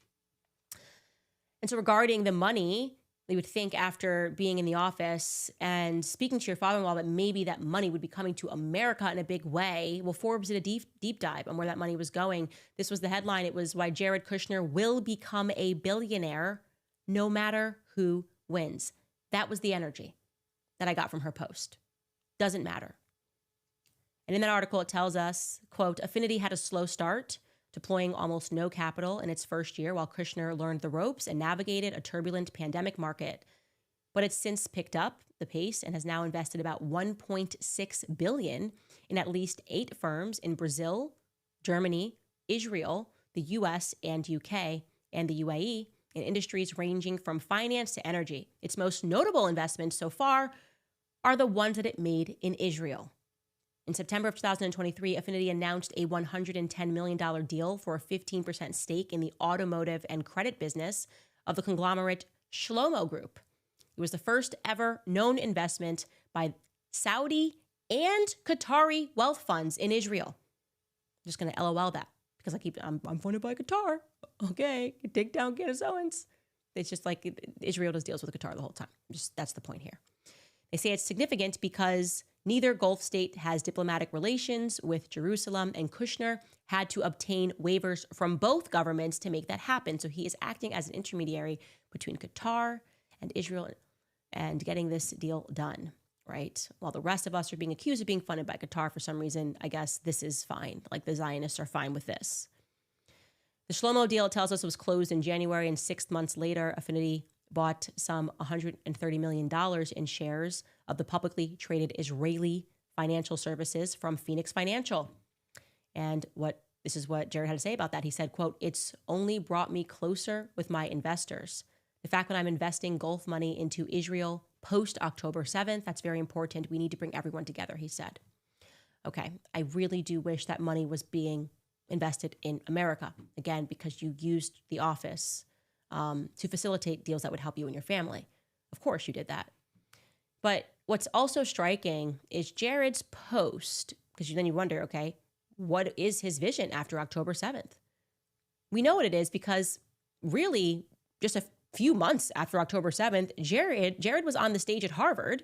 S1: And so regarding the money, you would think after being in the office and speaking to your father-in-law that maybe that money would be coming to America in a big way. Well, Forbes did a deep dive on where that money was going. This was the headline. It was why Jared Kushner will become a billionaire no matter who wins. That was the energy that I got from her post. Doesn't matter. And in that article, it tells us, quote, Affinity had a slow start, deploying almost no capital in its first year while Kushner learned the ropes and navigated a turbulent pandemic market. But it's since picked up the pace and has now invested about $1.6 billion in at least 8 firms in Brazil, Germany, Israel, the US and UK, and the UAE in industries ranging from finance to energy. Its most notable investments so far are the ones that it made in Israel. In September of 2023, Affinity announced a $110 million deal for a 15% stake in the automotive and credit business of the conglomerate Shlomo Group. It was the first ever known investment by Saudi and Qatari wealth funds in Israel. I'm just going to LOL that because I'm funded by Qatar. Okay, take down Candace Owens. It's just like Israel does deals with Qatar the whole time. That's the point here. They say it's significant because neither Gulf state has diplomatic relations with Jerusalem, and Kushner had to obtain waivers from both governments to make that happen. So he is acting as an intermediary between Qatar and Israel and getting this deal done, right? While the rest of us are being accused of being funded by Qatar for some reason, I guess this is fine. Like the Zionists are fine with this. The Shlomo deal, it tells us, was closed in January, and 6 months later, Affinity bought some $130 million in shares of the publicly traded Israeli financial services from Phoenix Financial. And this is what Jared had to say about that. He said, quote, it's only brought me closer with my investors. The fact that I'm investing Gulf money into Israel post-October 7th, that's very important. We need to bring everyone together, he said. Okay, I really do wish that money was being invested in America, again, because you used the office to facilitate deals that would help you and your family. Of course you did that. But what's also striking is Jared's post, because then you wonder, okay, what is his vision after October 7th? We know what it is because really just a few months after October 7th, Jared was on the stage at Harvard,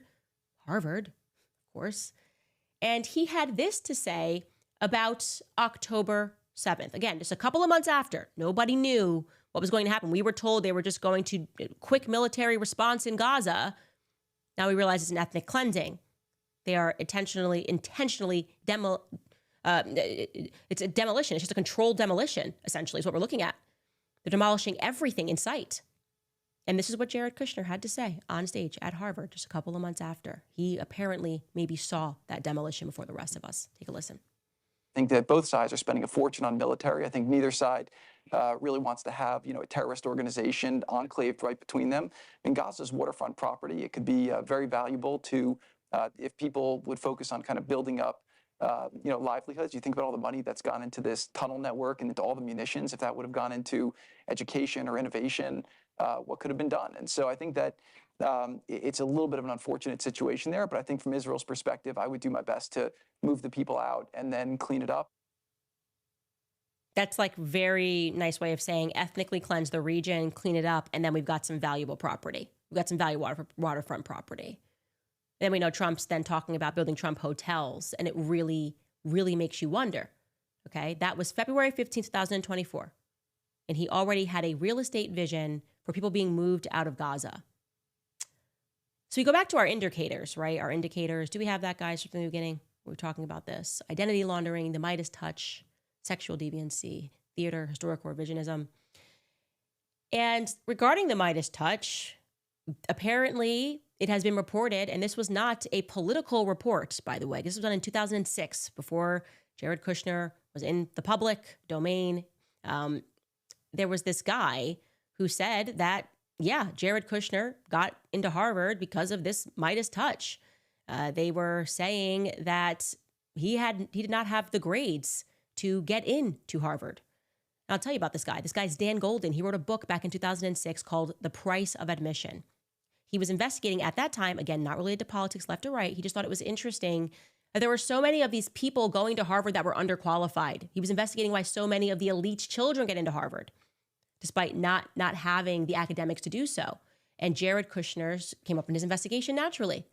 S1: of course, and he had this to say about October 7th. Again, just a couple of months after, nobody knew what was going to happen. We were told they were just going to quick military response in Gaza. Now we realize it's an ethnic cleansing. They are intentionally it's a demolition. It's just a controlled demolition, essentially, is what we're looking at. They're demolishing everything in sight. And this is what Jared Kushner had to say on stage at Harvard just a couple of months after. He apparently maybe saw that demolition before the rest of us. Take a listen.
S7: I think that both sides are spending a fortune on military. I think neither side really wants to have, a terrorist organization enclaved right between them. And Gaza's waterfront property, it could be very valuable to, if people would focus on kind of building up, livelihoods. You think about all the money that's gone into this tunnel network and into all the munitions. If that would have gone into education or innovation, what could have been done? And so I think that it's a little bit of an unfortunate situation there, but I think from Israel's perspective, I would do my best to move the people out and then clean it up.
S1: That's like very nice way of saying ethnically cleanse the region, clean it up, and then we've got some valuable property. We've got some valuable waterfront property. Then we know Trump's then talking about building Trump hotels, and it really, really makes you wonder. Okay, that was February 15th, 2024. And he already had a real estate vision for people being moved out of Gaza. So we go back to our indicators, right? Our indicators. Do we have that, guys, from the beginning? We were talking about this. Identity laundering, the Midas touch, sexual deviancy, theater, historical revisionism. And regarding the Midas touch, apparently it has been reported, and this was not a political report, by the way. This was done in 2006, before Jared Kushner was in the public domain. There was this guy who said that, yeah, Jared Kushner got into Harvard because of this Midas touch. They were saying that he did not have the grades to get into Harvard. And I'll tell you about this guy. This guy's Dan Golden. He wrote a book back in 2006 called The Price of Admission. He was investigating at that time, again, not related to politics left or right. He just thought it was interesting that there were so many of these people going to Harvard that were underqualified. He was investigating why so many of the elite's children get into Harvard, despite not having the academics to do so. And Jared Kushner came up in his investigation naturally.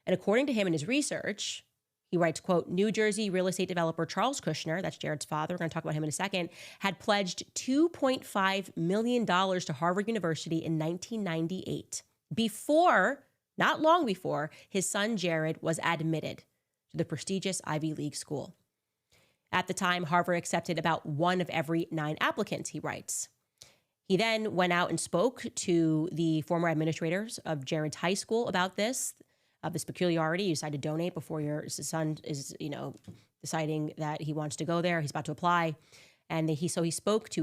S1: And according to him in his research, he writes, quote, New Jersey real estate developer Charles Kushner, that's Jared's father, we're going to talk about him in a second, had pledged $2.5 million to Harvard University in 1998, before, not long before, his son Jared was admitted to the prestigious Ivy League school. At the time, Harvard accepted about 1 of every 9 applicants, he writes. He then went out and spoke to the former administrators of Jared's high school about this peculiarity. You decide to donate before your son is, deciding that he wants to go there. He's about to apply. And he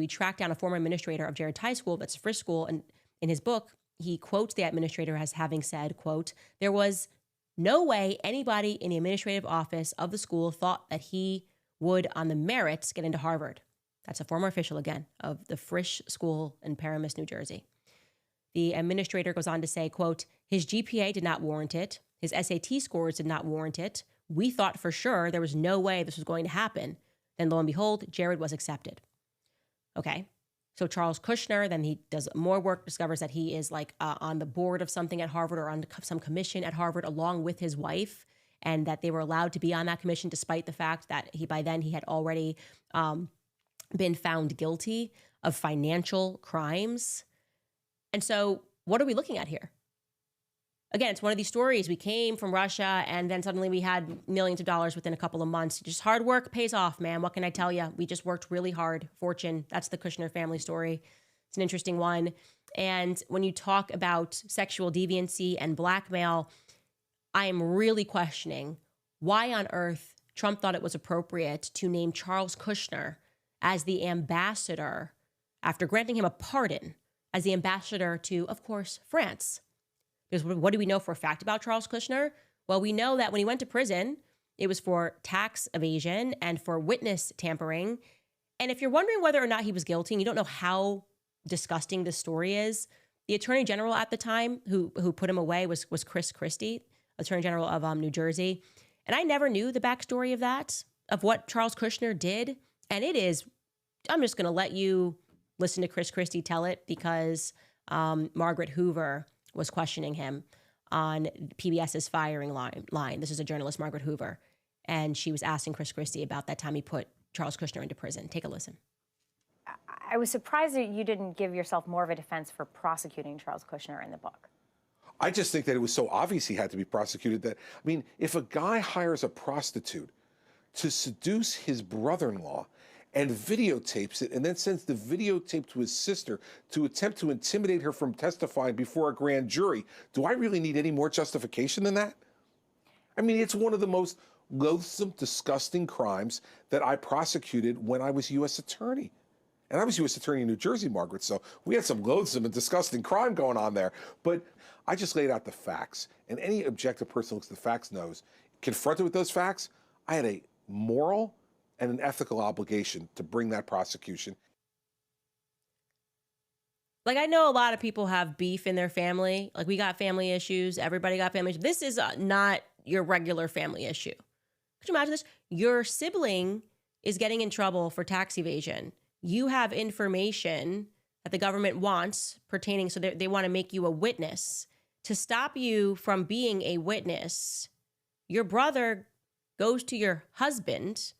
S1: tracked down a former administrator of Jared's high school, that's Frisch School. And in his book, he quotes the administrator as having said, quote, there was no way anybody in the administrative office of the school thought that he would, on the merits, get into Harvard. That's a former official, again, of the Frisch School in Paramus, New Jersey. The administrator goes on to say, quote, his GPA did not warrant it. His SAT scores did not warrant it. We thought for sure there was no way this was going to happen. Then lo and behold, Jared was accepted. Okay. So Charles Kushner, then he does more work, discovers that he is on the board of something at Harvard or on some commission at Harvard along with his wife, and that they were allowed to be on that commission despite the fact that by then he had already been found guilty of financial crimes. And so what are we looking at here? Again, it's one of these stories. We came from Russia and then suddenly we had millions of dollars within a couple of months. Just hard work pays off, man. What can I tell you? We just worked really hard. Fortune. That's the Kushner family story. It's an interesting one. And when you talk about sexual deviancy and blackmail, I am really questioning why on earth Trump thought it was appropriate to name Charles Kushner as the ambassador, after granting him a pardon, as the ambassador to, of course, France. Because what do we know for a fact about Charles Kushner? Well, we know that when he went to prison, it was for tax evasion and for witness tampering. And if you're wondering whether or not he was guilty, and you don't know how disgusting this story is, the attorney general at the time who put him away was Chris Christie, attorney general of New Jersey. And I never knew the backstory of that, of what Charles Kushner did. And it is, I'm just going to let you listen to Chris Christie tell it, because Margaret Hoover was questioning him on PBS's firing line. This is a journalist, Margaret Hoover. And she was asking Chris Christie about that time he put Charles Kushner into prison. Take a listen.
S8: I was surprised that you didn't give yourself more of a defense for prosecuting Charles Kushner in the book.
S9: I just think that it was so obvious he had to be prosecuted that, I mean, if a guy hires a prostitute to seduce his brother-in-law and videotapes it and then sends the videotape to his sister to attempt to intimidate her from testifying before a grand jury, do I really need any more justification than that? I mean, it's one of the most loathsome, disgusting crimes that I prosecuted when I was U.S. attorney. And I was U.S. attorney in New Jersey, Margaret, so we had some loathsome and disgusting crime going on there. But I just laid out the facts, and any objective person who looks at the facts knows, confronted with those facts, I had a moral and an ethical obligation to bring that prosecution.
S1: I know a lot of people have beef in their family. We got family issues. Everybody got family issues. This is not your regular family issue. Could you imagine this? Your sibling is getting in trouble for tax evasion. You have information that the government wants pertaining, so they want to make you a witness. To stop you from being a witness, your brother goes to your husband,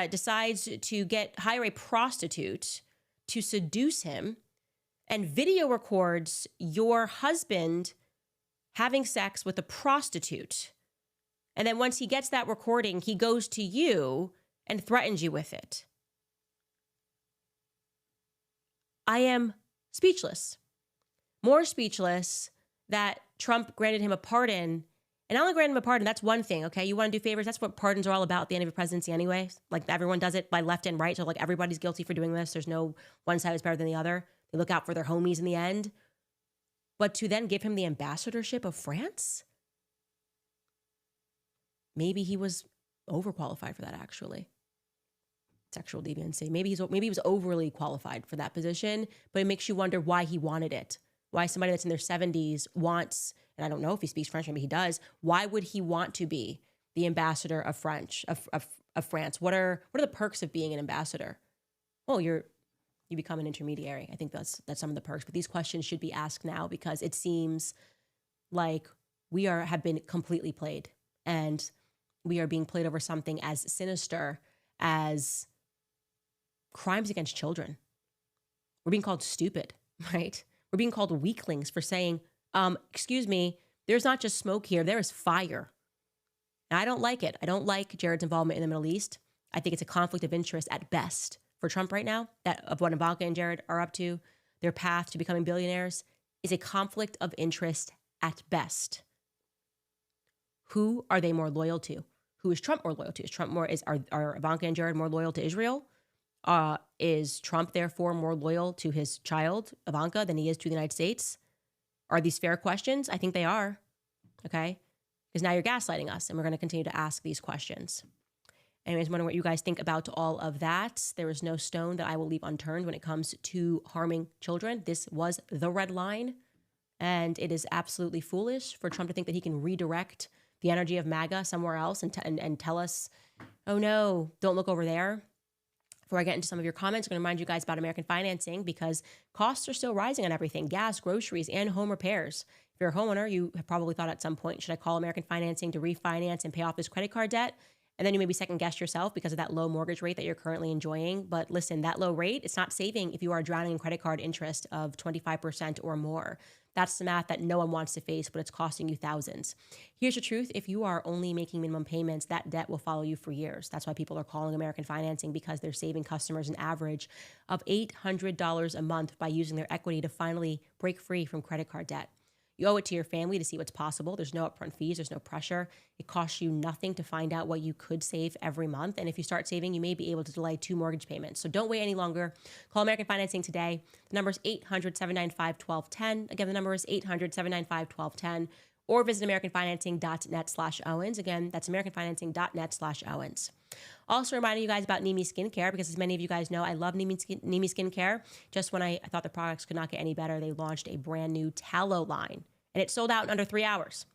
S1: decides to hire a prostitute to seduce him, and video records your husband having sex with a prostitute. And then once he gets that recording, he goes to you and threatens you with it. I am speechless. More speechless that Trump granted him a pardon. And not only granted him a pardon, that's one thing, okay? You want to do favors? That's what pardons are all about at the end of your presidency anyway. Everyone does it by left and right. So everybody's guilty for doing this. There's no one side is better than the other. They look out for their homies in the end. But to then give him the ambassadorship of France? Maybe he was overqualified for that, actually. sexual deviancy. Maybe he was overly qualified for that position, but it makes you wonder why he wanted it. Why somebody that's in their 70s wants, and I don't know if he speaks French, maybe he does. Why would he want to be the ambassador of France? What are the perks of being an ambassador? Well, you become an intermediary. I think that's some of the perks. But these questions should be asked now because it seems like have been completely played, and we are being played over something as sinister as crimes against children. We're being called stupid, right? We're being called weaklings for saying, excuse me, there's not just smoke here, there is fire. And I don't like it. I don't like Jared's involvement in the Middle East. I think it's a conflict of interest at best for Trump right now, of what Ivanka and Jared are up to. Their path to becoming billionaires is a conflict of interest at best. Who are they more loyal to? Who is Trump more loyal to? Are Ivanka and Jared more loyal to Israel? Is Trump therefore more loyal to his child, Ivanka, than he is to the United States? Are these fair questions? I think they are, okay? Because now you're gaslighting us, and we're going to continue to ask these questions. Anyways, wondering what you guys think about all of that. There is no stone that I will leave unturned when it comes to harming children. This was the red line, and it is absolutely foolish for Trump to think that he can redirect the energy of MAGA somewhere else and tell us, oh no, don't look over there. Before I get into some of your comments, I'm going to remind you guys about American financing because costs are still rising on everything, gas, groceries, and home repairs. If you're a homeowner, you have probably thought at some point, should I call American financing to refinance and pay off this credit card debt? And then you maybe second guess yourself because of that low mortgage rate that you're currently enjoying. But listen, that low rate, it's not saving if you are drowning in credit card interest of 25% or more. That's the math that no one wants to face, but it's costing you thousands. Here's the truth. If you are only making minimum payments, that debt will follow you for years. That's why people are calling American financing, because they're saving customers an average of $800 a month by using their equity to finally break free from credit card debt. You owe it to your family to see what's possible. There's no upfront fees. There's no pressure. It costs you nothing to find out what you could save every month. And if you start saving, you may be able to delay 2 mortgage payments. So don't wait any longer. Call American Financing today. The number is 800-795-1210. Again, the number is 800-795-1210. Or visit AmericanFinancing.net/Owens. Again, that's AmericanFinancing.net/Owens. Also reminding you guys about Nimi Skincare, because as many of you guys know, I love Nimi Skincare. Just when I thought the products could not get any better, they launched a brand new tallow line, and it sold out in under 3 hours.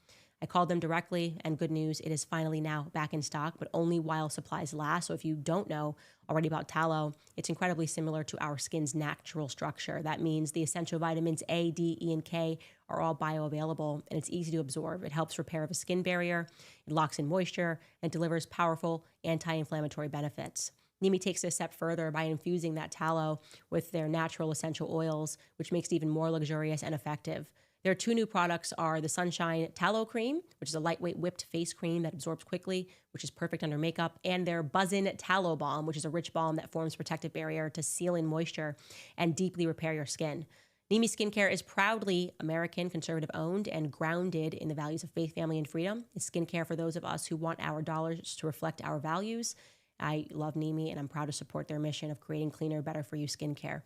S1: I called them directly, and good news, it is finally now back in stock, but only while supplies last. So if you don't know already about tallow, it's incredibly similar to our skin's natural structure. That means the essential vitamins A, D, E, and K are all bioavailable, and it's easy to absorb. It helps repair the skin barrier, it locks in moisture, and delivers powerful anti-inflammatory benefits. Nimi takes it a step further by infusing that tallow with their natural essential oils, which makes it even more luxurious and effective. Their 2 new products are the Sunshine Tallow Cream, which is a lightweight whipped face cream that absorbs quickly, which is perfect under makeup, and their Buzzin' Tallow Balm, which is a rich balm that forms protective barrier to seal in moisture and deeply repair your skin. Nimi Skincare is proudly American, conservative owned, and grounded in the values of faith, family, and freedom. It's skincare for those of us who want our dollars to reflect our values. I love Nimi, and I'm proud to support their mission of creating cleaner, better for you skincare.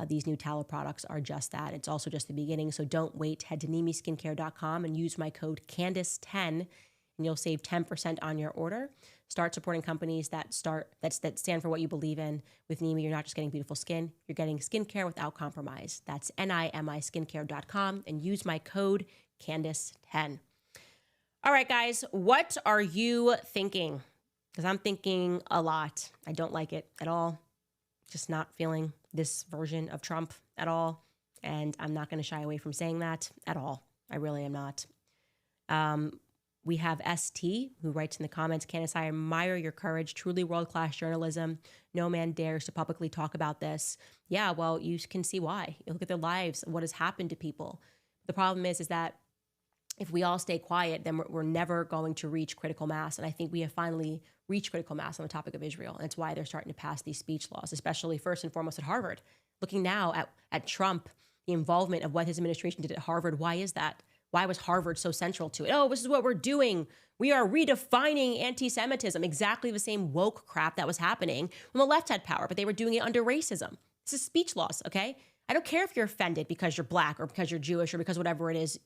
S1: These new tallow products are just that. It's also just the beginning, so don't wait. Head to NimiSkincare.com and use my code Candace10, and you'll save 10% on your order. Start supporting companies that stand for what you believe in. With Nimi, you're not just getting beautiful skin, you're getting skincare without compromise. That's NimiSkincare.com, and use my code Candace10. All right, guys, what are you thinking? Because I'm thinking a lot. I don't like it at all. Just not feeling this version of Trump at all. And I'm not going to shy away from saying that at all. I really am not. We have ST, who writes in the comments, Candace, I admire your courage, truly world-class journalism. No man dares to publicly talk about this. Yeah, well, you can see why. You look at their lives, what has happened to people. The problem is that if we all stay quiet, then we're never going to reach critical mass. And I think we have finally reached critical mass on the topic of Israel. And it's why they're starting to pass these speech laws, especially first and foremost at Harvard. Looking now at Trump, the involvement of what his administration did at Harvard, why is that? Why was Harvard so central to it? Oh, this is what we're doing. We are redefining anti-Semitism, exactly the same woke crap that was happening when the left had power, but they were doing it under racism. This is speech laws, okay? I don't care if you're offended because you're black or because you're Jewish or because whatever it is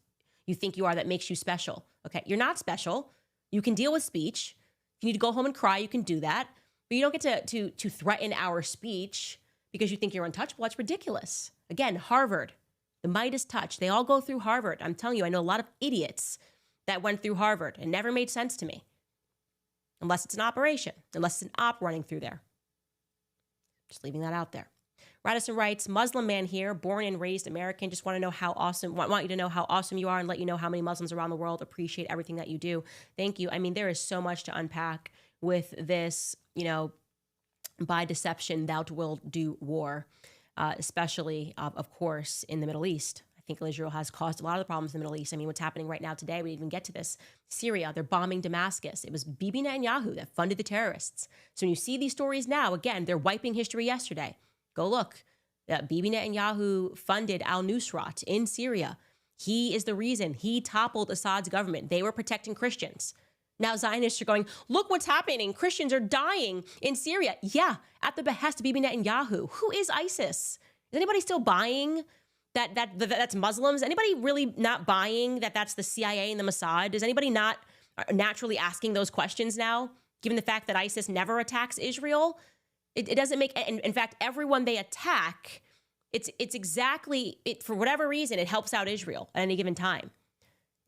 S1: you think you are that makes you special, okay? You're not special. You can deal with speech. If you need to go home and cry, you can do that. But you don't get to threaten our speech because you think you're untouchable. That's ridiculous. Again, Harvard, the Midas touch, they all go through Harvard. I'm telling you, I know a lot of idiots that went through Harvard. It never made sense to me. Unless it's an operation, unless it's an op running through there. Just leaving that out there. Radisson writes, Muslim man here, born and raised American. Just want to know how awesome, want you to know how awesome you are and let you know how many Muslims around the world appreciate everything that you do. Thank you. I mean, there is so much to unpack with this, by deception, thou wilt do war, especially, of course, in the Middle East. I think Israel has caused a lot of the problems in the Middle East. I mean, what's happening right now today, we didn't even get to this. Syria, they're bombing Damascus. It was Bibi Netanyahu that funded the terrorists. So when you see these stories now, again, they're wiping history yesterday. Go look. Bibi Netanyahu funded al-Nusrat in Syria. He is the reason he toppled Assad's government. They were protecting Christians. Now Zionists are going, look what's happening. Christians are dying in Syria. Yeah, at the behest of Bibi Netanyahu. Who is ISIS? Is anybody still buying that's Muslims? Anybody really not buying that that's the CIA and the Mossad? Is anybody not naturally asking those questions now, given the fact that ISIS never attacks Israel? It doesn't make, in fact, everyone they attack, it's exactly, for whatever reason, it helps out Israel at any given time.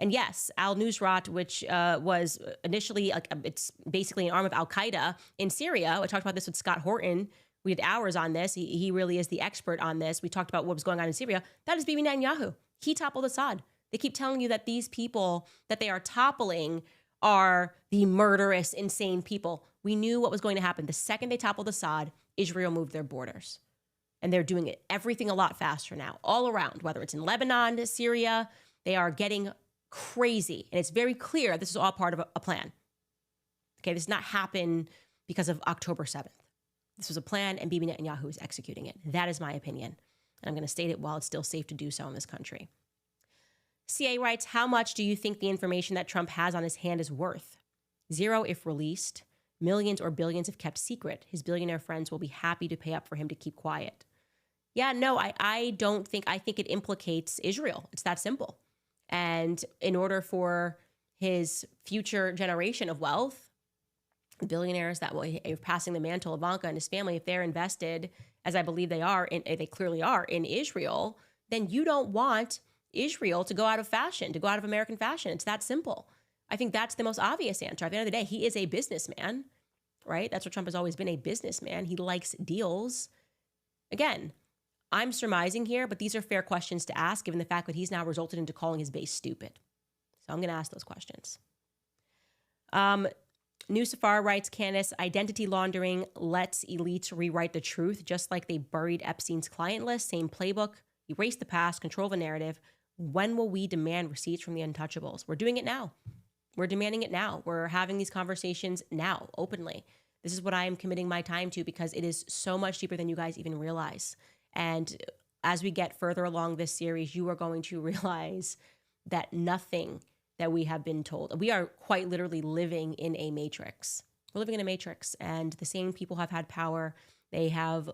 S1: And yes, al-Nusrat, which was initially, it's basically an arm of al-Qaeda in Syria. I talked about this with Scott Horton. We had hours on this. He really is the expert on this. We talked about what was going on in Syria. That is Bibi Netanyahu. He toppled Assad. They keep telling you that these people that they are toppling are the murderous, insane people. We knew what was going to happen. The second they toppled Assad, Israel moved their borders. And they're doing everything a lot faster now, all around, whether it's in Lebanon, Syria. They are getting crazy. And it's very clear this is all part of a plan. Okay, this did not happen because of October 7th. This was a plan, and Bibi Netanyahu is executing it. That is my opinion. And I'm going to state it while it's still safe to do so in this country. CA writes, how much do you think the information that Trump has on his hand is worth? 0 if released. Millions or billions if kept secret. His billionaire friends will be happy to pay up for him to keep quiet. Yeah, no, I don't think, I think it implicates Israel. It's that simple. And in order for his future generation of wealth, billionaires that will are passing the mantle, Ivanka and his family, if they're invested, as I believe they are, they clearly are, in Israel, then you don't want Israel to go out of fashion, to go out of American fashion. It's that simple. I think that's the most obvious answer. At the end of the day, he is a businessman, right? That's what Trump has always been, a businessman. He likes deals. Again, I'm surmising here, but these are fair questions to ask, given the fact that he's now resulted into calling his base stupid. So I'm going to ask those questions. New Safar writes, Candace, identity laundering lets elites rewrite the truth, just like they buried Epstein's client list. Same playbook, erase the past, control the narrative. When will we demand receipts from the untouchables? We're doing it now. We're demanding it now. We're having these conversations now, openly. This is what I am committing my time to because it is so much deeper than you guys even realize. And as we get further along this series, you are going to realize that nothing that we have been told, we are quite literally living in a matrix. We're living in a matrix, and the same people have had power. They have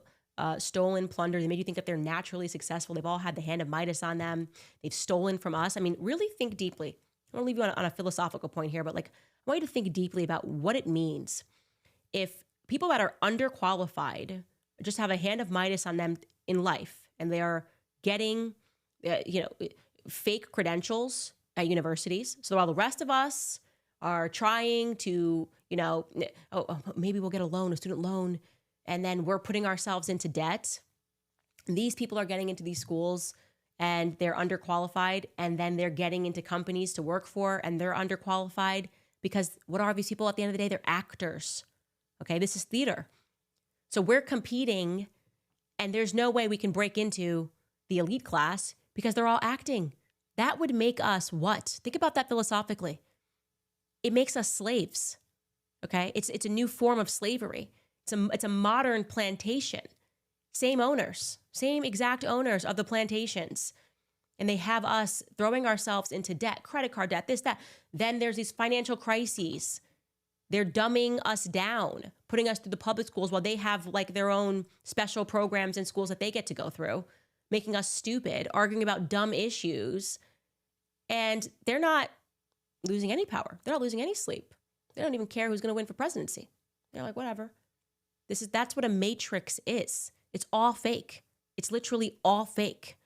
S1: stolen, plundered. They made you think that they're naturally successful. They've all had the hand of Midas on them. They've stolen from us. I mean, really think deeply. I want to leave you on a philosophical point here, but I want you to think deeply about what it means if people that are underqualified just have a hand of Midas on them in life, and they are getting, fake credentials at universities. So while the rest of us are trying to, maybe we'll get a loan, a student loan, and then we're putting ourselves into debt. These people are getting into these schools and they're underqualified, and then they're getting into companies to work for and they're underqualified because what are these people at the end of the day? They're actors. Okay, this is theater. So we're competing, and there's no way we can break into the elite class because they're all acting. That would make us what? Think about that philosophically. It makes us slaves, okay? It's a new form of slavery. It's a modern plantation. Same owners, same exact owners of the plantations. And they have us throwing ourselves into debt, credit card debt, this, that. Then there's these financial crises. They're dumbing us down, putting us through the public schools while they have their own special programs in schools that they get to go through, making us stupid, arguing about dumb issues. And they're not losing any power. They're not losing any sleep. They don't even care who's going to win for presidency. They're like, whatever. That's what a matrix is. It's all fake. It's literally all fake.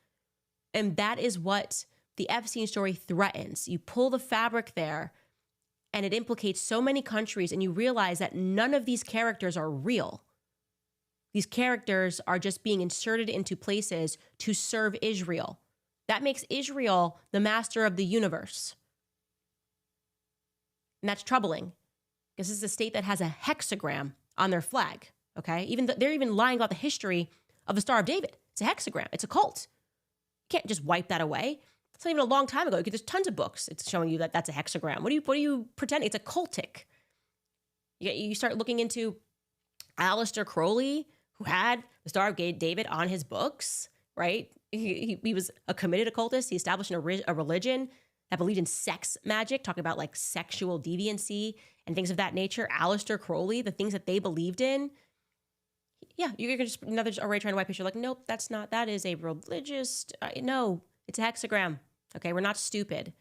S1: And that is what the Epstein story threatens. You pull the fabric there and it implicates so many countries, and you realize that none of these characters are real. These characters are just being inserted into places to serve Israel. That makes Israel the master of the universe. And that's troubling because this is a state that has a hexagram on their flag, okay? They're even lying about the history of the Star of David. It's a hexagram. It's a cult. You can't just wipe that away. It's not even a long time ago. There's tons of books. It's showing you that that's a hexagram. What do you pretend? It's a cultic. You start looking into Aleister Crowley, who had the Star of David on his books, right? He was a committed occultist. He established a religion that believed in sex magic, talking about like sexual deviancy and things of that nature. Aleister Crowley, the things that they believed in. Yeah, you're just already trying to wipe history. Like, nope, that's not. That is a religious. No, it's a hexagram. Okay, we're not stupid.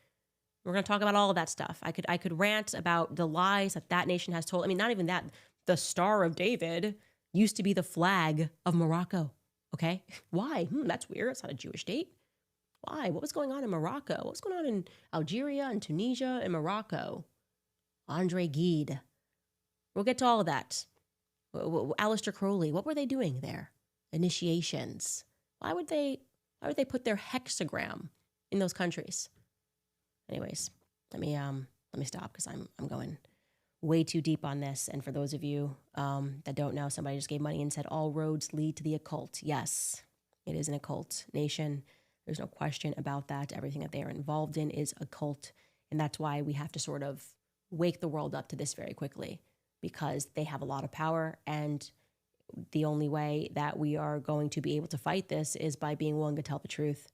S1: We're going to talk about all of that stuff. I could rant about the lies that nation has told. I mean, not even that. The Star of David used to be the flag of Morocco. Okay, why? That's weird. It's not a Jewish state. Why? What was going on in Morocco? What was going on in Algeria and Tunisia and Morocco? Andre Gide. We'll get to all of that. Aleister Crowley. What were they doing there? Initiations. Why would they put their hexagram in those countries? Anyways, let me stop because I'm going way too deep on this. And for those of you that don't know, somebody just gave money and said all roads lead to the occult. Yes, it is an occult nation. There's no question about that. Everything that they are involved in is occult. And that's why we have to sort of wake the world up to this very quickly, because they have a lot of power. And the only way that we are going to be able to fight this is by being willing to tell the truth.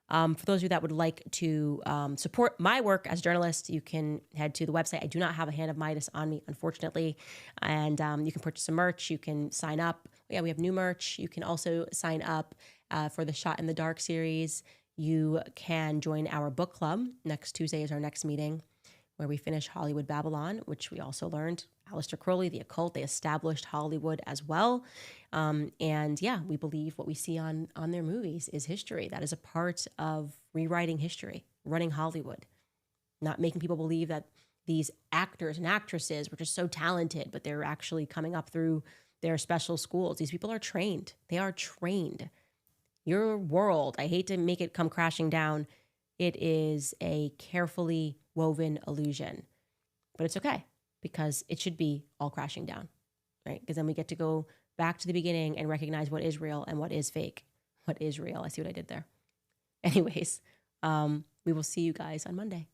S1: For those of you that would like to support my work as a journalist, you can head to the website. I do not have a hand of Midas on me, unfortunately. And you can purchase some merch. You can sign up. Yeah, we have new merch. You can also sign up for the Shot in the Dark series. You can join our book club. Next Tuesday is our next meeting, where we finish Hollywood Babylon, which we also learned Aleister Crowley, the occult, they established Hollywood as well. And yeah, we believe what we see on their movies is history. That is a part of rewriting history, running Hollywood, not making people believe that these actors and actresses were just so talented, but they're actually coming up through their special schools. These people are trained. They are trained. Your world, I hate to make it come crashing down. It is a carefully woven illusion, but it's okay because it should be all crashing down, right? Because then we get to go back to the beginning and recognize what is real and what is fake. What is real? I see what I did there. Anyways, we will see you guys on Monday.